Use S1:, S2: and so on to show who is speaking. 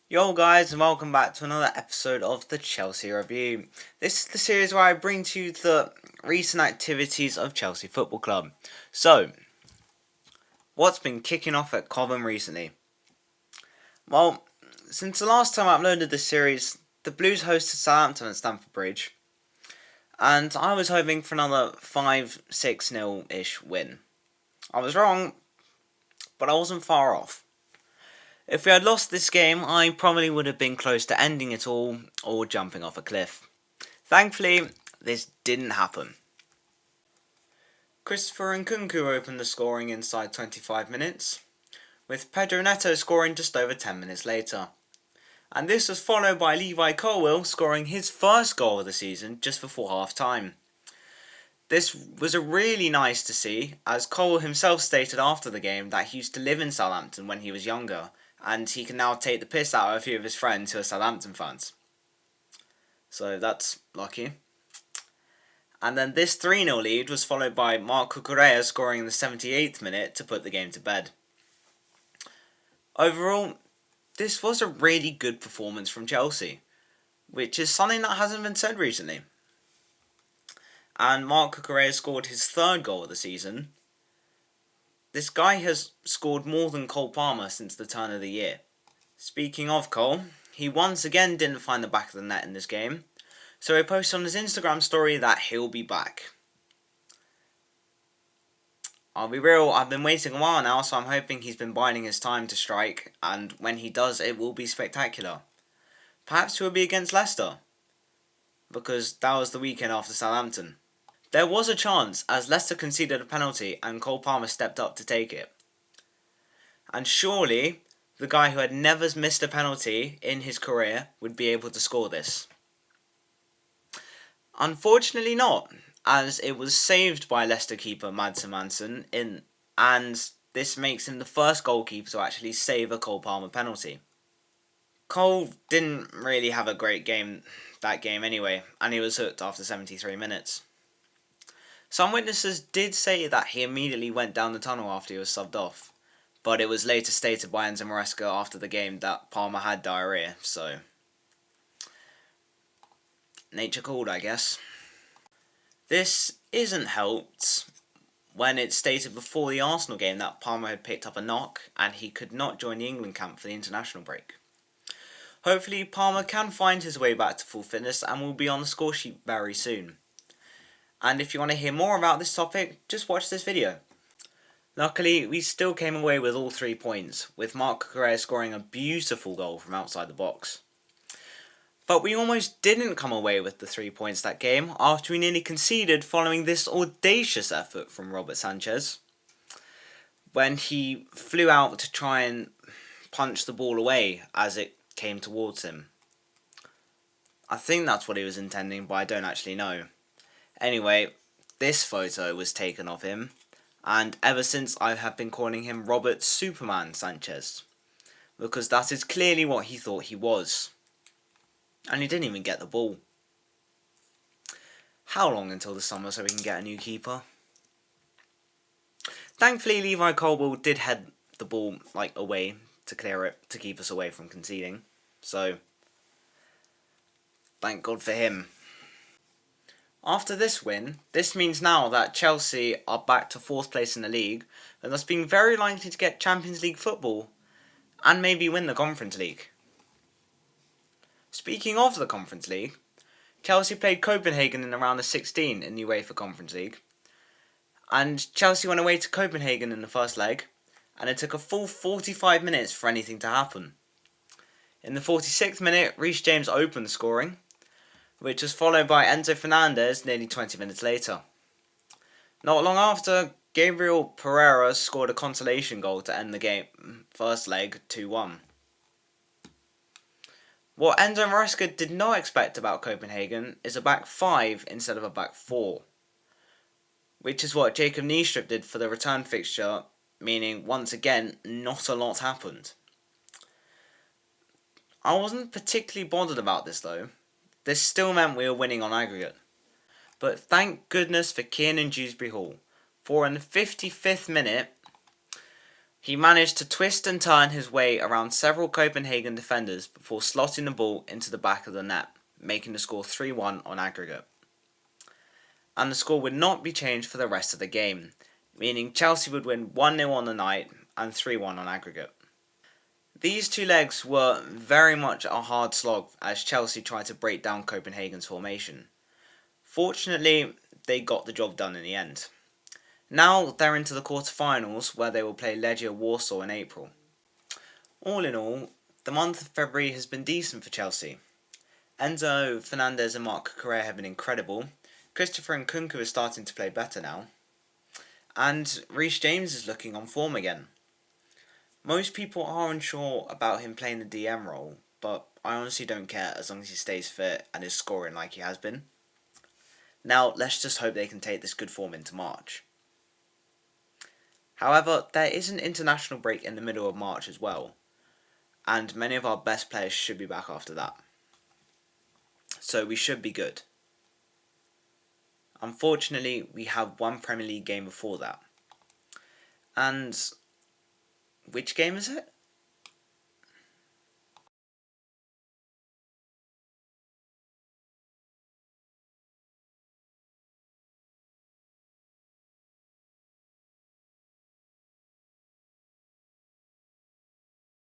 S1: Yo guys, and welcome back to another episode of the Chelsea Review. This is the series where I bring to you the recent activities of Chelsea Football Club. So, what's been kicking off at Cobham recently? Well, since the last time I uploaded this series, the Blues hosted Southampton at Stamford Bridge, and I was hoping for another 5-6-0-ish win. I was wrong, but I wasn't far off. If we had lost this game, I probably would have been close to ending it all or jumping off a cliff. Thankfully, this didn't happen. Christopher Nkunku opened the scoring inside 25 minutes, with Pedro Neto scoring just over 10 minutes later. And this was followed by Levi Colwill scoring his first goal of the season just before half time. This was really nice to see, as Colwill himself stated after the game that he used to live in Southampton when he was younger, and he can now take the piss out of a few of his friends who are Southampton fans. So that's lucky. And then this 3-0 lead was followed by Marc Cucurella scoring in the 78th minute to put the game to bed. Overall, this was a really good performance from Chelsea, which is something that hasn't been said recently. And Marc Cucurella scored his third goal of the season. This guy has scored more than Cole Palmer since the turn of the year. Speaking of Cole, he once again didn't find the back of the net in this game, so he posted on his Instagram story that he'll be back. I'll be real, I've been waiting a while now, so I'm hoping he's been biding his time to strike, and when he does, it will be spectacular. Perhaps it will be against Leicester, because that was the weekend after Southampton. There was a chance, as Leicester conceded a penalty and Cole Palmer stepped up to take it. And surely, the guy who had never missed a penalty in his career would be able to score this. Unfortunately not, as it was saved by Leicester keeper Mads Manson, and this makes him the first goalkeeper to actually save a Cole Palmer penalty. Cole didn't really have a great game that game anyway, and he was hooked after 73 minutes. Some witnesses did say that he immediately went down the tunnel after he was subbed off, but it was later stated by Enzo Maresca after the game that Palmer had diarrhoea, so nature called, I guess. This isn't helped when it's stated before the Arsenal game that Palmer had picked up a knock and he could not join the England camp for the international break. Hopefully Palmer can find his way back to full fitness and will be on the score sheet very soon. And if you want to hear more about this topic, just watch this video. Luckily, we still came away with all 3 points, with Marc Cucurella scoring a beautiful goal from outside the box. But we almost didn't come away with the 3 points that game after we nearly conceded following this audacious effort from Robert Sanchez, when he flew out to try and punch the ball away as it came towards him. I think that's what he was intending, but I don't actually know. Anyway, this photo was taken of him, and ever since I have been calling him Robert Superman Sanchez, because that is clearly what he thought he was. And he didn't even get the ball. How long until the summer so we can get a new keeper? Thankfully, Levi Colwill did head the ball away to clear it, to keep us away from conceding. So, thank God for him. After this win, this means now that Chelsea are back to 4th place in the league, and thus being very likely to get Champions League football, and maybe win the Conference League. Speaking of the Conference League, Chelsea played Copenhagen in the round of 16 in the UEFA Conference League, and Chelsea went away to Copenhagen in the first leg, and it took a full 45 minutes for anything to happen. In the 46th minute, Reece James opened the scoring, which was followed by Enzo Fernandez nearly 20 minutes later. Not long after, Gabriel Pereira scored a consolation goal to end the game, first leg 2-1. What Enzo Maresca did not expect about Copenhagen is a back 5 instead of a back 4, which is what Jacob Niestrup did for the return fixture, meaning once again not a lot happened. I wasn't particularly bothered about this though. This still meant we were winning on aggregate. But thank goodness for Kiernan Dewsbury Hall, for in the 55th minute, He managed to twist and turn his way around several Copenhagen defenders before slotting the ball into the back of the net, making the score 3-1 on aggregate. And the score would not be changed for the rest of the game, meaning Chelsea would win 1-0 on the night and 3-1 on aggregate. These two legs were very much a hard slog as Chelsea tried to break down Copenhagen's formation. Fortunately, they got the job done in the end. Now they're into the quarterfinals where they will play Legia Warsaw in April. All in all, the month of February has been decent for Chelsea. Enzo Fernandez and Marc Cucurella have been incredible. Christopher Nkunku is starting to play better now. And Reece James is looking on form again. Most people are unsure about him playing the DM role, but I honestly don't care as long as he stays fit and is scoring like he has been. Now, let's just hope they can take this good form into March. However, there is an international break in the middle of March as well, and many of our best players should be back after that. So we should be good. Unfortunately, we have one Premier League game before that. And which game is it?